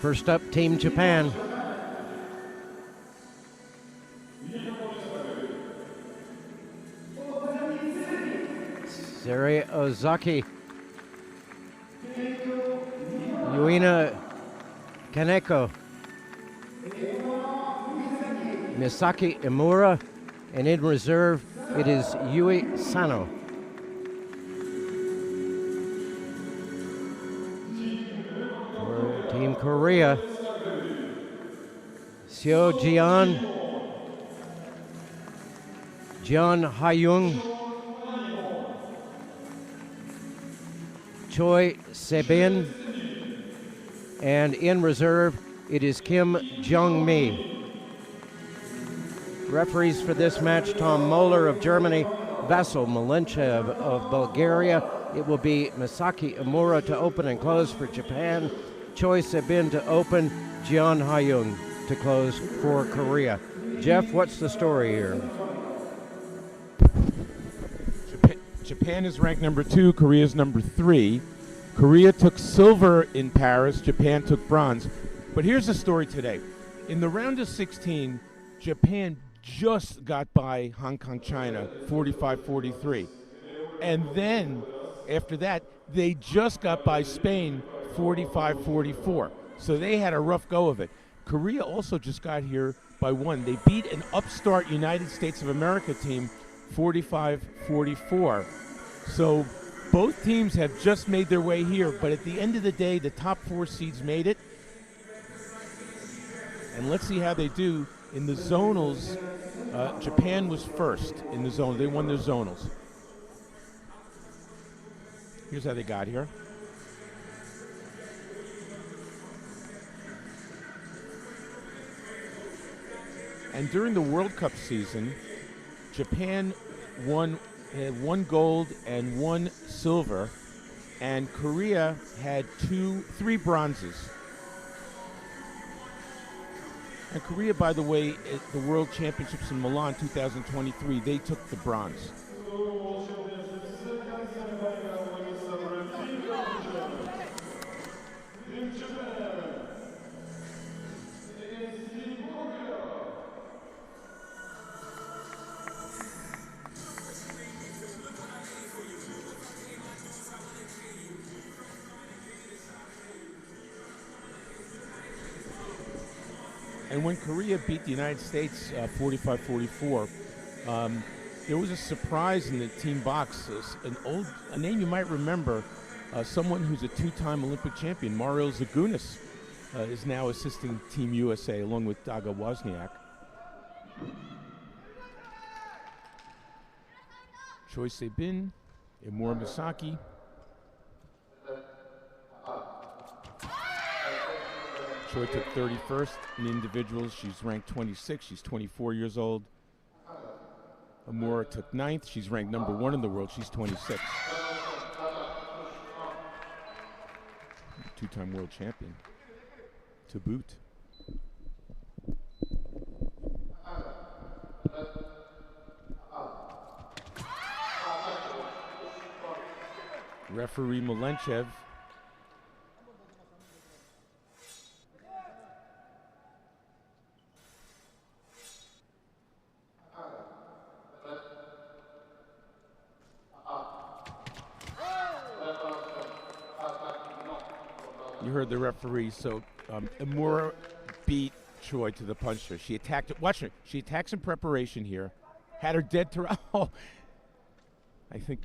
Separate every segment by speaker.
Speaker 1: First up, Team Japan. Seri OZAKI Yuina KANEKO Misaki EMURA, and in reserve it is Yui SANO. For Team Korea, SEO Jiyeon, JEON Hayoung, CHOI Sebin, and in reserve it is Jeongmi. Referees for this match, Tom Moeller of Germany, Vasil Malenchev of Bulgaria. It will be Misaki EMURA to open and close for Japan, CHOI Sebin to open, JEON Hayoung to close for Korea. Jeff, what's the story here?
Speaker 2: Japan is ranked number 2, Korea is number 3. Korea took silver in Paris, Japan took bronze. But here's the story today. In the round of 16, Japan just got by Hong Kong, China, 45-43. And then, after that, they just got by Spain, 45-44. So they had a rough go of it. Korea also just got here by 1. They beat an upstart United States of America team, 45-44. So both teams have just made their way here, but at the end of the day, the top 4 seeds made it. And let's see how they do in the zonals. Japan was first in the zone. They won their zonals. Here's how they got here. And during the World Cup season, Japan had 1 gold and 1 silver, and Korea had 3 bronzes. And Korea, by the way, at the World Championships in Milan 2023, they took the bronze. And when Korea beat the United States 45-44, there was a surprise in the team box. A name you might remember, someone who's a 2-time Olympic champion, Mario Zagunis, is now assisting Team USA along with Daga Wozniak. CHOI Sebin, EMURA Misaki. Choy took 31st in individuals. She's ranked 26. She's 24 years old. EMURA took 9th. She's ranked number 1 in the world. She's 26. 2-time world champion to boot. Referee Malenchev. You heard the referee. So EMURA beat Choy to the punch. She attacked it. Watch her. She attacks in preparation here. Had her dead to. Oh, I think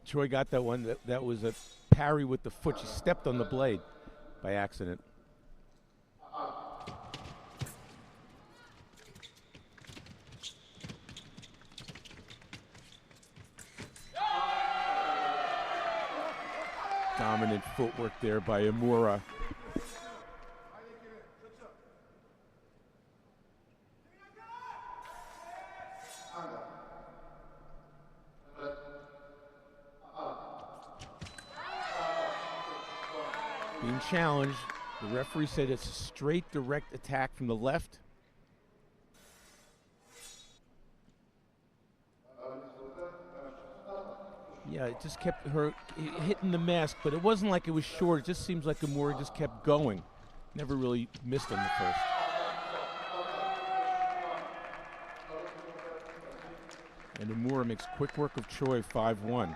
Speaker 2: Choy got that one. That was a parry with the foot. She stepped on the blade by accident. Dominant footwork there by EMURA. Being challenged, the referee said it's a straight, direct attack from the left. Yeah, it just kept her hitting the mask, but it wasn't like it was short. It just seems like EMURA just kept going. never really missed on the first. And EMURA makes quick work of Choy, 5-1.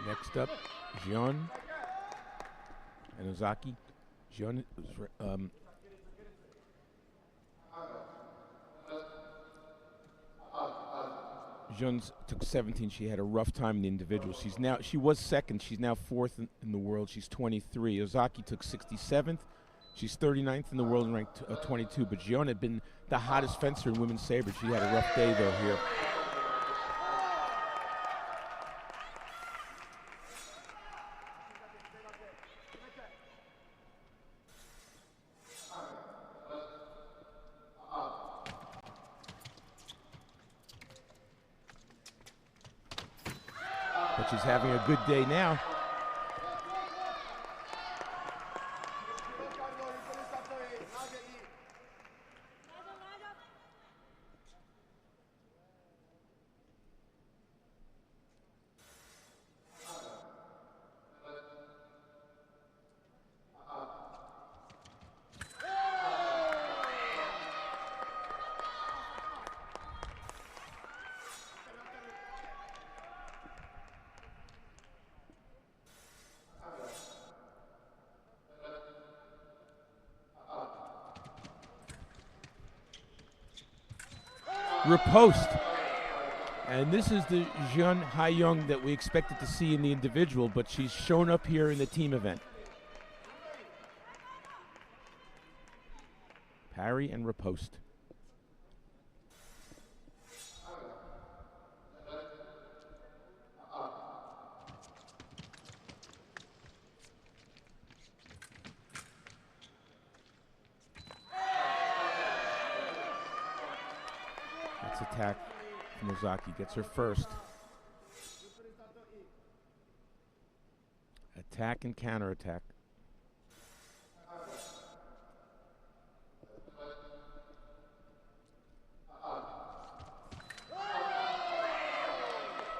Speaker 2: Next up, JEON and OZAKI. JEON Jeon's took 17. She had a rough time in the individual. She was second. She's now fourth in the world. She's 23. OZAKI took 67th. She's 39th in the world and ranked 22. But JEON had been the hottest fencer in women's sabre. She had a rough day though here. But she's having a good day now. Riposte. And this is the JEON Hayoung that we expected to see in the individual, but she's shown up here in the team event. Parry and riposte. Attack from OZAKI, gets her first. Attack and counterattack.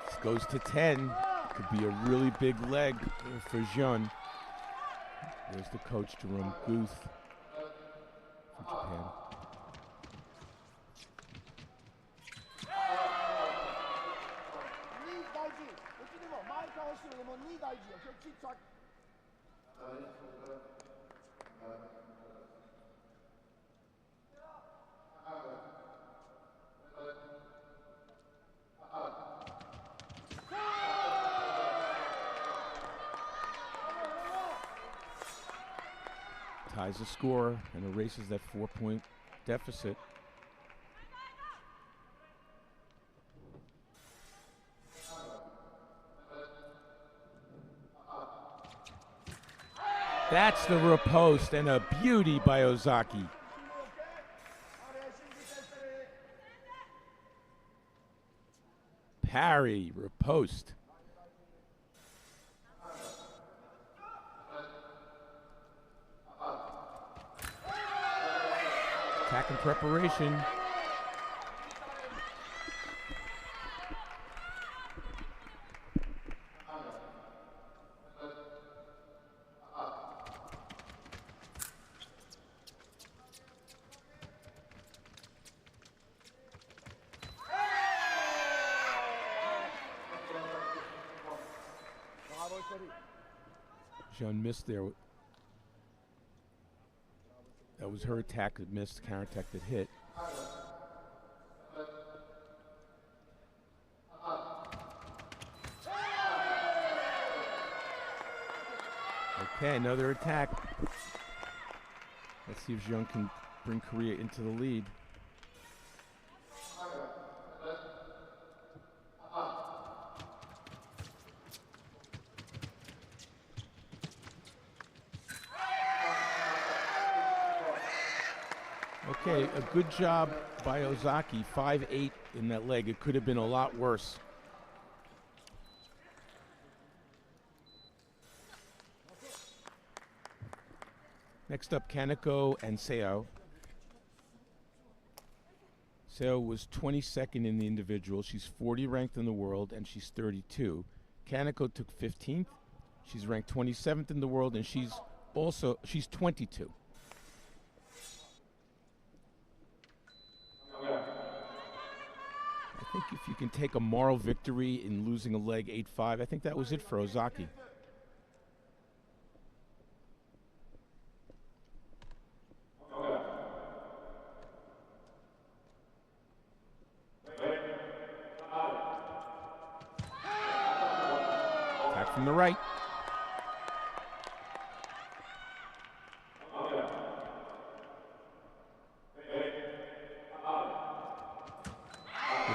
Speaker 2: This goes to 10. Could be a really big leg for JEON. There's the coach, Jerome Guth from Japan. Ties the score and erases that 4-point deficit. That's the riposte, and a beauty by OZAKI. Parry, riposte. Attack and preparation. JEON missed there. That was her attack that missed, counterattack that hit. Okay, another attack. Let's see if JEON can bring Korea into the lead. Okay, Okay, a good job by Ozaki, 5-8 in that leg. It could have been a lot worse. Next up, Kaneko and Seo. Seo was 22nd in the individual. She's 40 ranked in the world, and she's 32. Kaneko took 15th. She's ranked 27th in the world, and she's 22. I think if you can take a moral victory in losing a leg 8-5, I think that was it for Ozaki. Attack from the right.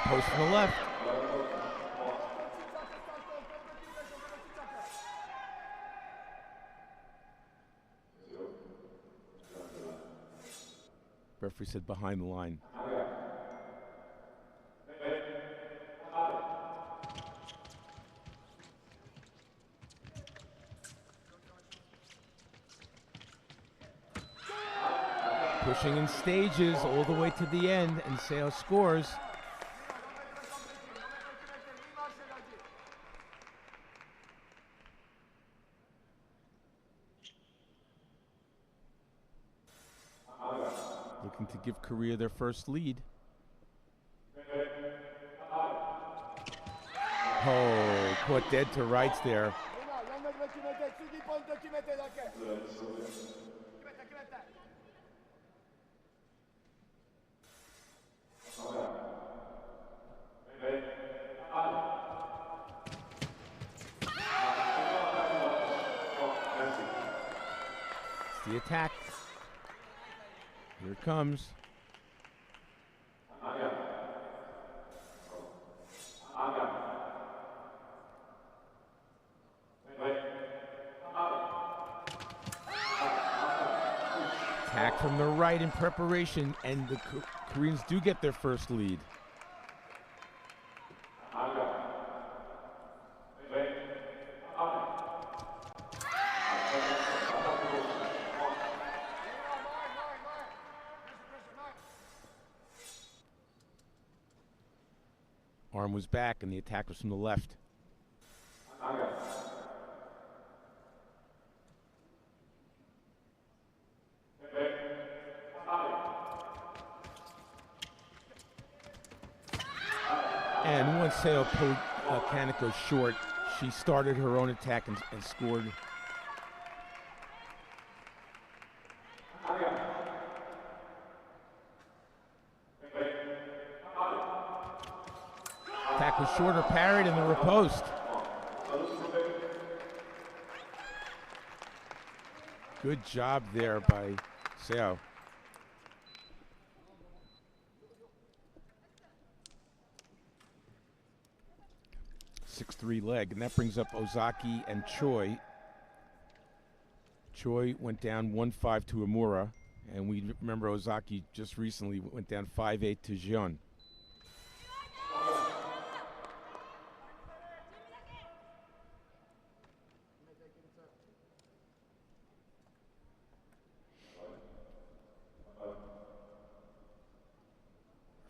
Speaker 2: Post from the left. Referee said behind the line. Pushing in stages all the way to the end, and Seo scores. Looking to give Korea their first lead. Oh, caught dead to rights there. It's the attack. Here it comes. Attack from the right in preparation, and the Koreans do get their first lead. Arm was back, and the attack was from the left. And once Seo pulled Kaneko short, she started her own attack and scored. Attack was shorter, parried, and the riposte. Good job there by Seo. .63 leg, and that brings up Ozaki and Choy. Choy went down 1-5 to EMURA, and we remember Ozaki just recently went down 5-8 to JEON.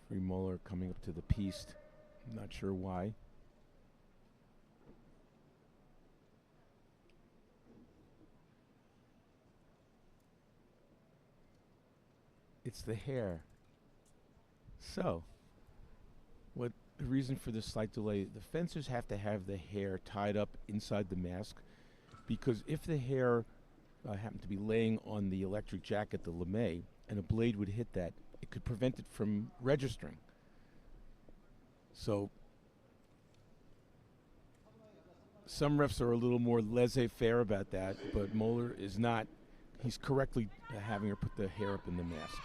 Speaker 2: Free Moeller coming up to the piste. I'm not sure why. It's the hair. So, what the reason for this slight delay? The fencers have to have the hair tied up inside the mask, because if the hair happened to be laying on the electric jacket, the lame, and a blade would hit that, it could prevent it from registering. So, some refs are a little more laissez-faire about that, but Moeller is not. He's correctly having her put the hair up in the mask.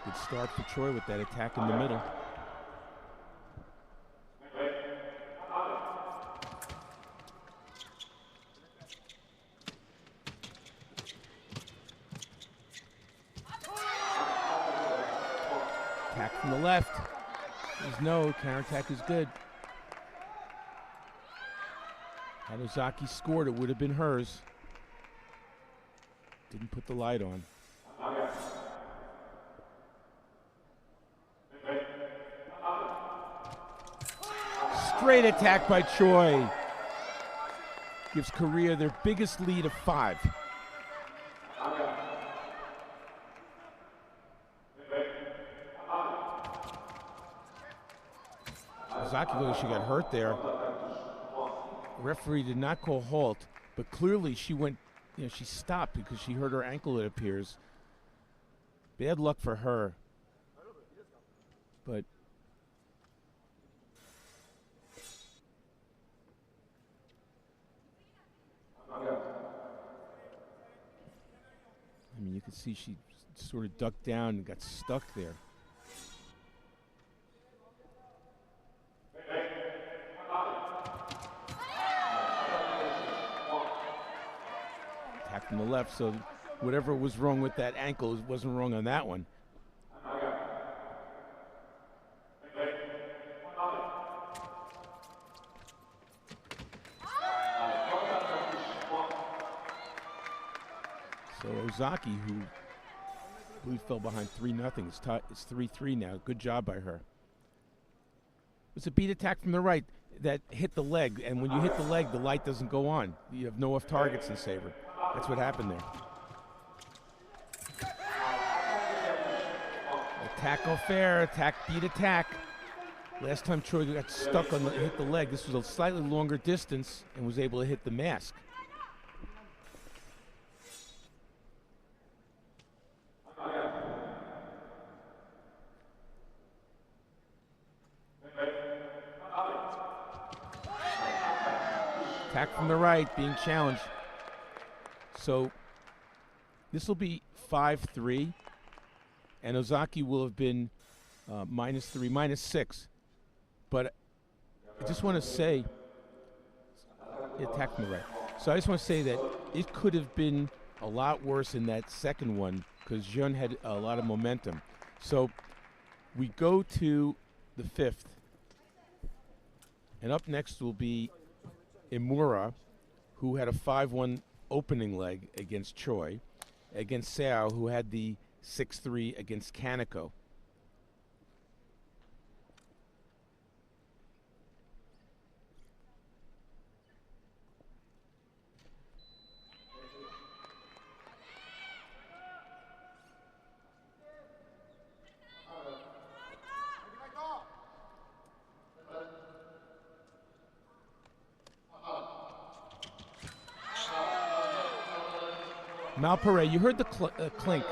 Speaker 2: Good start for Choy with that attack in the middle. from the left. There's no counterattack is good. Had Ozaki scored, it would have been hers. Didn't put the light on. Straight attack by Choy. Gives Korea their biggest lead of 5. Ozaki looked like she got hurt there. The referee did not call halt, but clearly she went, she stopped because she hurt her ankle, it appears. Bad luck for her. But I mean, you can see she sort of ducked down and got stuck there. Attack from the left, so whatever was wrong with that ankle wasn't wrong on that one. So Ozaki, who I believe fell behind 3-0, it's 3-3 now. Good job by her. It was a beat attack from the right that hit the leg, and when you hit the leg, the light doesn't go on. You have no off targets in Sabre. That's what happened there. Attack off fair, attack, beat attack. Last time Choy got stuck on hit the leg, this was a slightly longer distance and was able to hit the mask. Attack from the right, being challenged. So this will be 5-3, and Ozaki will have been -3, -6. But I just want to say, attack from the right. So I just want to say that it could have been a lot worse in that second one because JEON had a lot of momentum. So we go to the 5th, and up next will be EMURA, who had a 5-1 opening leg against Choy, against Seo, who had the 6-3 against KANEKO. Malparé, you heard the clink,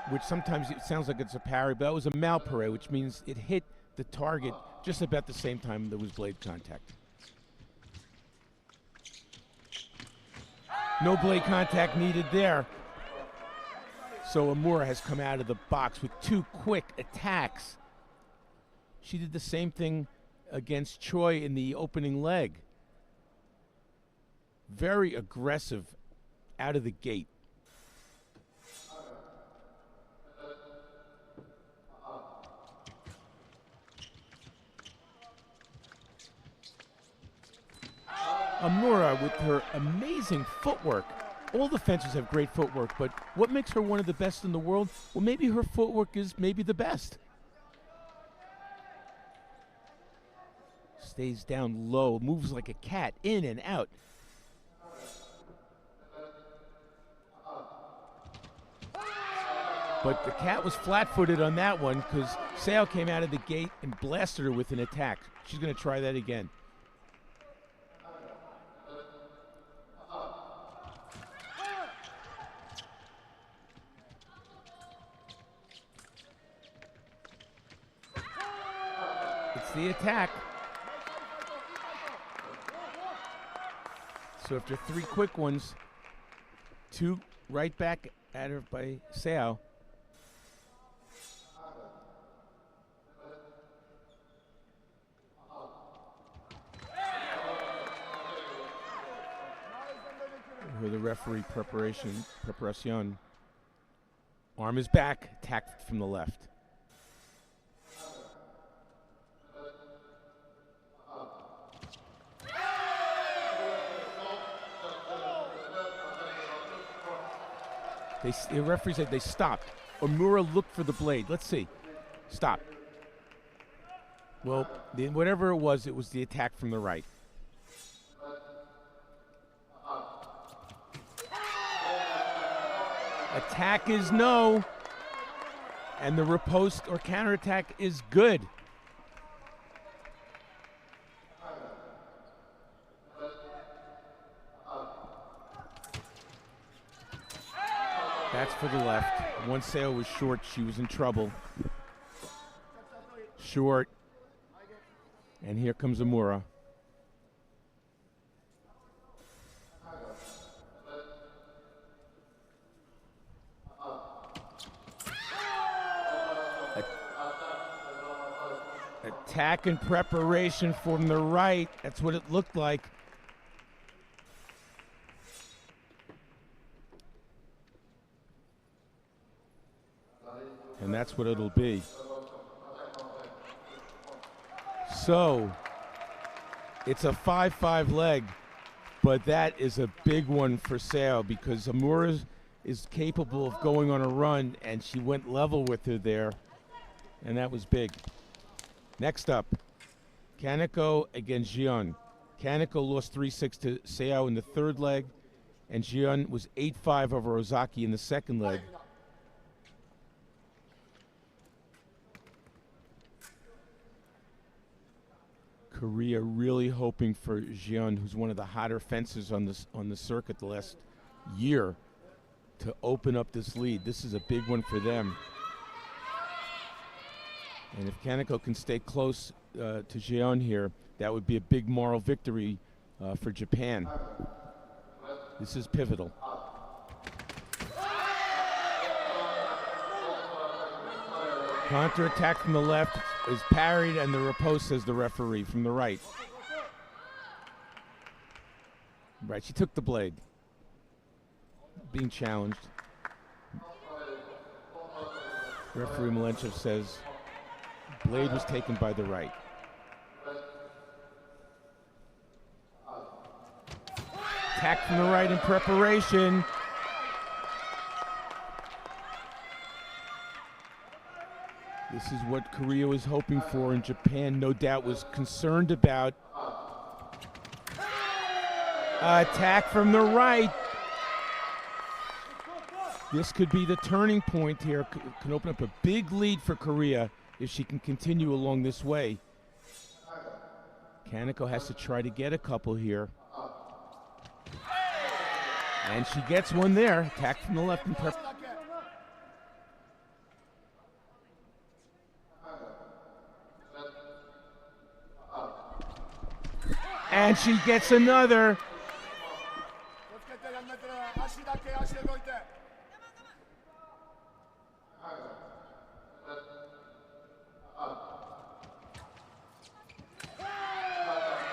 Speaker 2: which sometimes it sounds like it's a parry, but that was a Malparé, which means it hit the target just about the same time there was blade contact. No blade contact needed there. So EMURA has come out of the box with 2 quick attacks. She did the same thing against Choy in the opening leg. Very aggressive out of the gate. EMURA with her amazing footwork. All the fencers have great footwork, but what makes her one of the best in the world? Well, maybe her footwork is maybe the best. Stays down low, moves like a cat, in and out. But the cat was flat-footed on that one because Seo came out of the gate and blasted her with an attack. She's going to try that again. It's the attack. So after 3 quick ones, 2 right back at her by Seo. The referee preparation. Arm is back, attacked from the left. The referee said they stopped. EMURA looked for the blade. Let's see. Stop. Well, whatever it was the attack from the right. Attack is no. And the riposte or counterattack is good. That's for the left. Once Seo was short, she was in trouble. Short. And here comes EMURA. Attack and preparation from the right. That's what it looked like. And that's what it'll be. So, it's a 5-5 leg, but that is a big one for Seo because EMURA is capable of going on a run, and she went level with her there, and that was big. Next up, KANEKO against JEON. KANEKO lost 3-6 to Seo in the third leg, and JEON was 8-5 over OZAKI in the second leg. Korea really hoping for JEON, who's one of the hotter fencers on the circuit the last year, to open up this lead. This is a big one for them. And if KANEKO can stay close to JEON here, that would be a big moral victory for Japan. This is pivotal. Counter-attack from the left is parried, and the riposte, says the referee, from the right. Right, she took the blade. Being challenged. Referee Malenchev says blade was taken by the right. Attack from the right in preparation. This is what Korea was hoping for, and Japan no doubt was concerned about. Attack from the right. This could be the turning point here. Can open up a big lead for Korea if she can continue along this way. KANEKO has to try to get a couple here. And she gets one there. Attack from the left in preparation. And she gets another.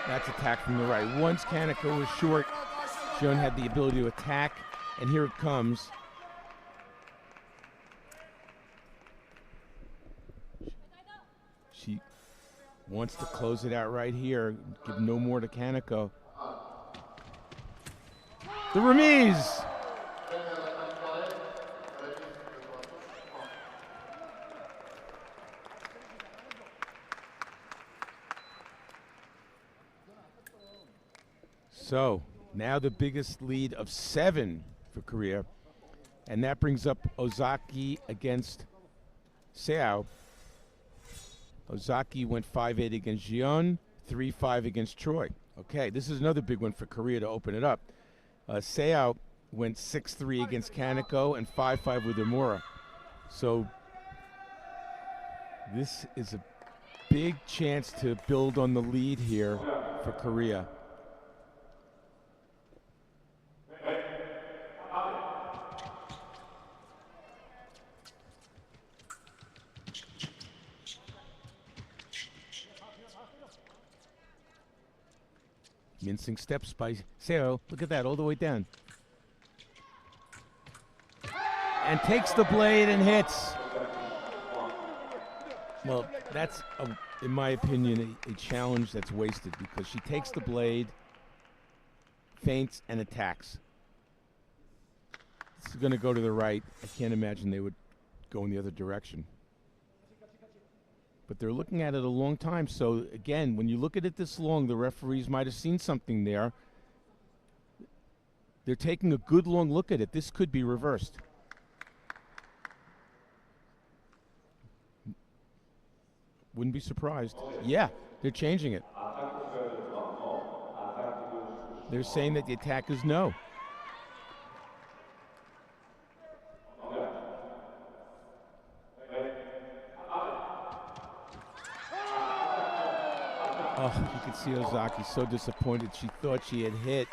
Speaker 2: That's attack from the right. Once KANEKO was short, JEON had the ability to attack, and here it comes. She wants to close it out right here, give no more to KANEKO. The remise! So, now the biggest lead of 7 for Korea, and that brings up OZAKI against Seo. OZAKI went 5-8 against JEON, 3-5 against Choy. Okay, this is another big one for Korea to open it up. Seo went 6-3 against KANEKO and 5-5 with EMURA. So this is a big chance to build on the lead here for Korea. Mincing steps by Seo. Look at that, all the way down. And takes the blade and hits. Well, that's, in my opinion, a challenge that's wasted because she takes the blade, feints, and attacks. This is going to go to the right. I can't imagine they would go in the other direction. But they're looking at it a long time. So, again, when you look at it this long, the referees might have seen something there. They're taking a good long look at it. This could be reversed. Wouldn't be surprised. Yeah, they're changing it. They're saying that the attack is no. Oh, you can see Ozaki so disappointed. She thought she had hit.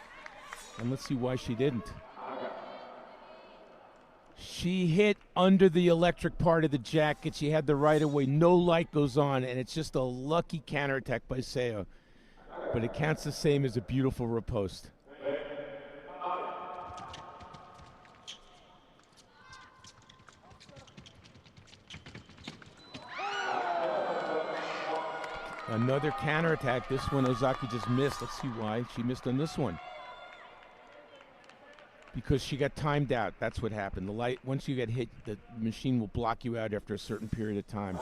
Speaker 2: And let's see why she didn't. She hit under the electric part of the jacket. She had the right of way. No light goes on, and it's just a lucky counterattack by Seo. But it counts the same as a beautiful riposte. Another counterattack. This one Ozaki just missed. Let's see why she missed on this one. Because she got timed out. That's what happened. The light, once you get hit, the machine will block you out after a certain period of time.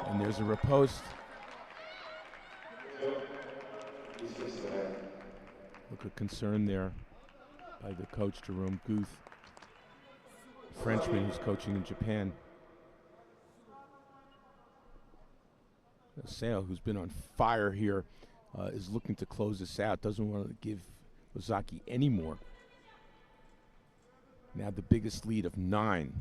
Speaker 2: And there's a riposte. Look at concern there by the coach, Jerome Guth, Frenchman who's coaching in Japan. Seo, who's been on fire here, is looking to close this out. Doesn't want to give Ozaki any more. Now the biggest lead of 9.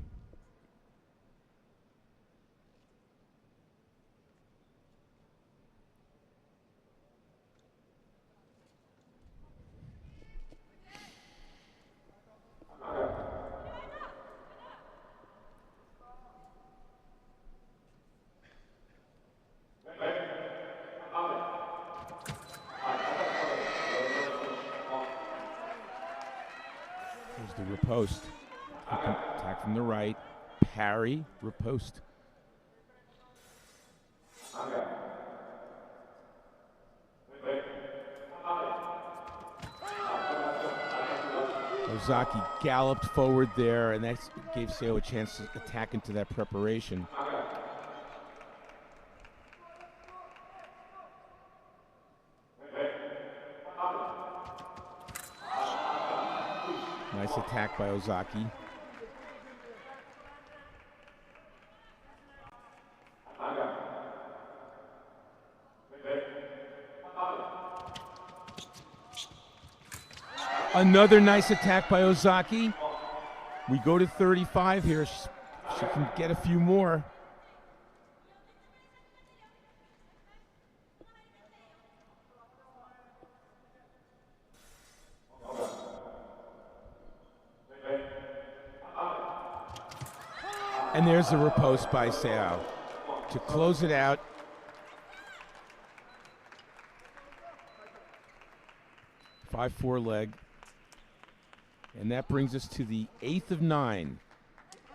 Speaker 2: There's the riposte. Attack from the right. Parry, riposte. Ozaki galloped forward there, and that gave Seo a chance to attack into that preparation. Nice attack by Ozaki. Another nice attack by Ozaki. We go to 35 here. She can get a few more. And there's the riposte by Seo to close it out. Five-four leg. And that brings us to the 8th of 9.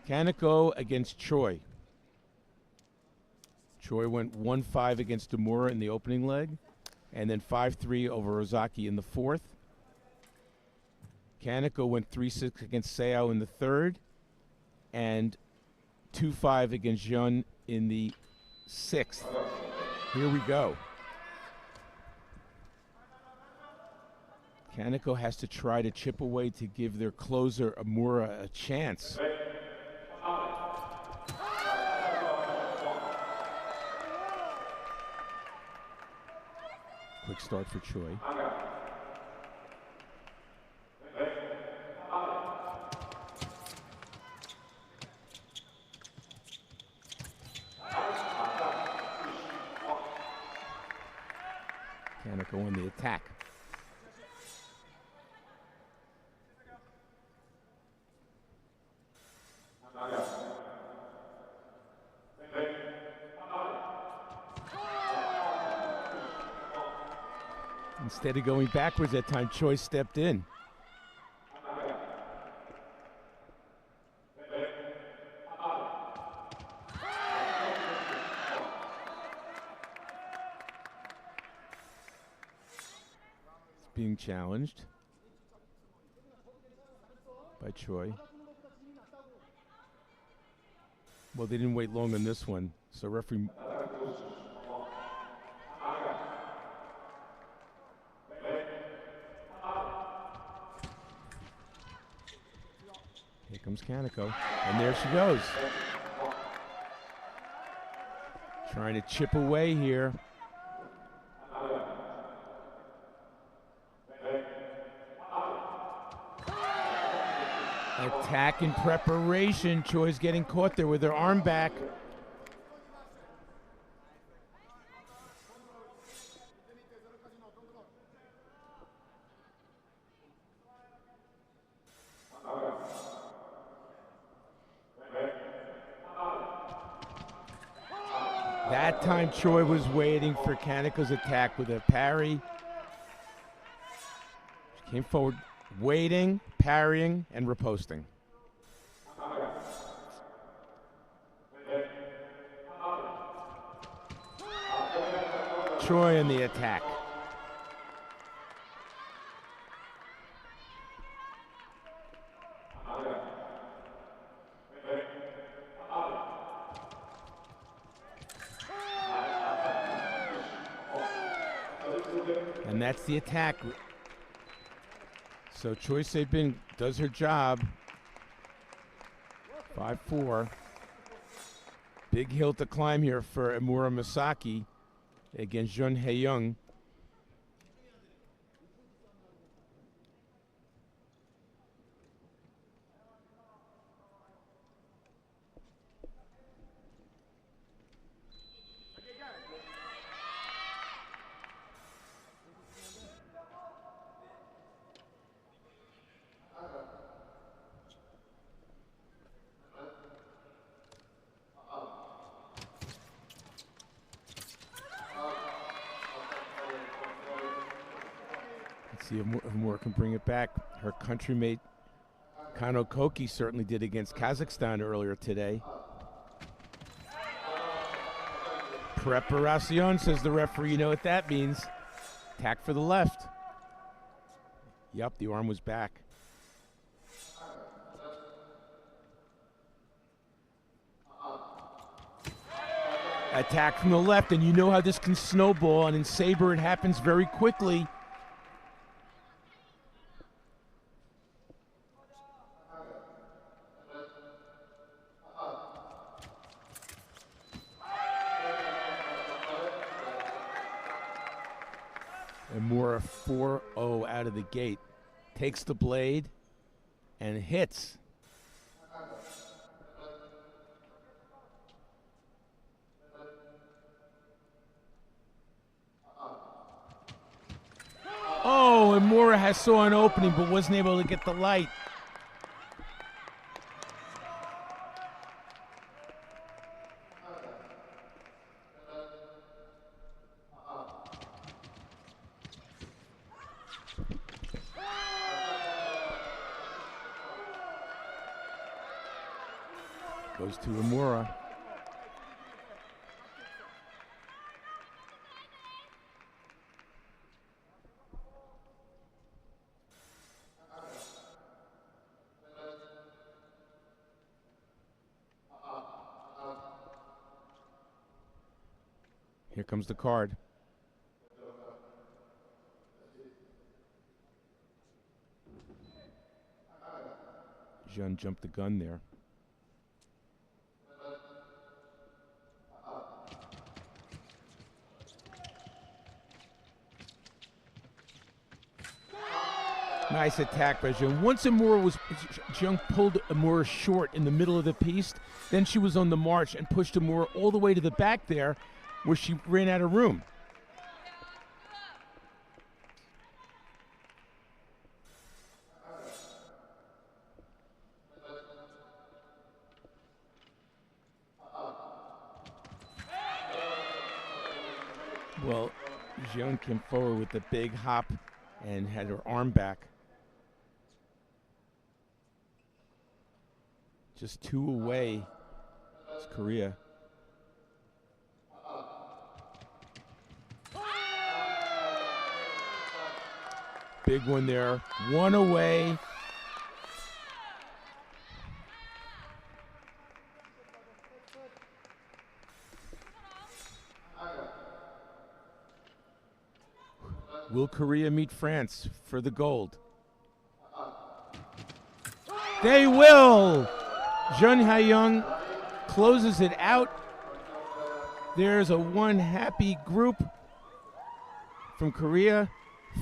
Speaker 2: KANEKO against Choy. Choy went 1-5 against EMURA in the opening leg, and then 5-3 over Ozaki in the 4th. KANEKO went 3-6 against Seo in the 3rd, and 2-5 against JEON in the 6th. Here we go. KANEKO has to try to chip away to give their closer, EMURA, a chance. Quick start for Choy. KANEKO on the attack. Instead of going backwards that time, Choy stepped in. being challenged by Choy. Well, they didn't wait long on this one, so referee. Here comes KANEKO, and there she goes. Trying to chip away here. Attack in preparation. Choi's getting caught there with her arm back. That time Choy was waiting for KANEKO's attack with a parry. She came forward, waiting, parrying, and riposting. Choy in the attack. And that's the attack. So CHOI Sebin does her job. 5-4. Big hill to climb here for EMURA Misaki against JEON Hayoung. Let's see if EMURA can bring it back. Her countrymate KANEKO certainly did against Kazakhstan earlier today. Preparacion, says the referee. You know what that means. Attack for the left. Yep, the arm was back. Attack from the left, and you know how this can snowball, and in SABRE it happens very quickly. EMURA 4-0 out of the gate. Takes the blade and hits. Oh, EMURA has saw an opening but wasn't able to get the light. Goes to EMURA. Here comes the card. Jeon jumped the gun there. Nice attack by Jeon. Once Jeon pulled EMURA short in the middle of the piece, then she was on the march and pushed EMURA all the way to the back there where she ran out of room. Well, Jeon came forward with the big hop and had her arm back. Just 2 away. It's Korea. Big one there. One away. Will Korea meet France for the gold? They will! JEON Hayoung closes it out. There's a one happy group from Korea.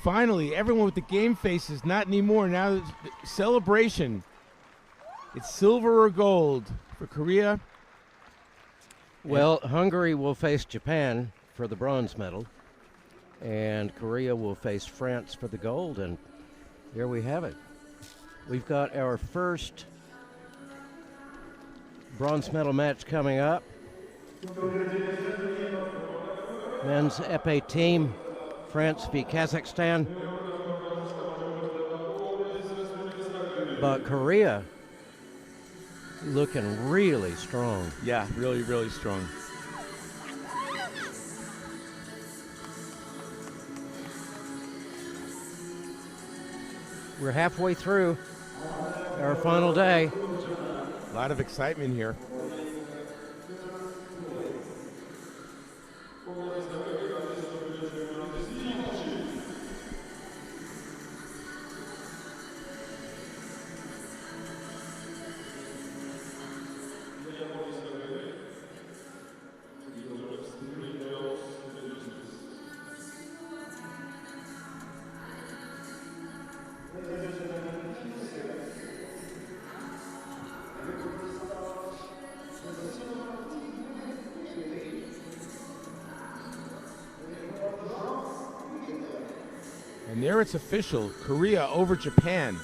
Speaker 2: Finally, everyone with the game faces, not anymore. Now it's celebration. It's silver or gold for Korea.
Speaker 1: Well, Hungary will face Japan for the bronze medal, and Korea will face France for the gold, and there we have it. We've got our first bronze medal match coming up. Men's épée team, France v Kazakhstan. But Korea looking really strong.
Speaker 2: Yeah, really, really strong.
Speaker 1: We're halfway through our final day.
Speaker 2: A lot of excitement here. And there it's official, Korea over Japan.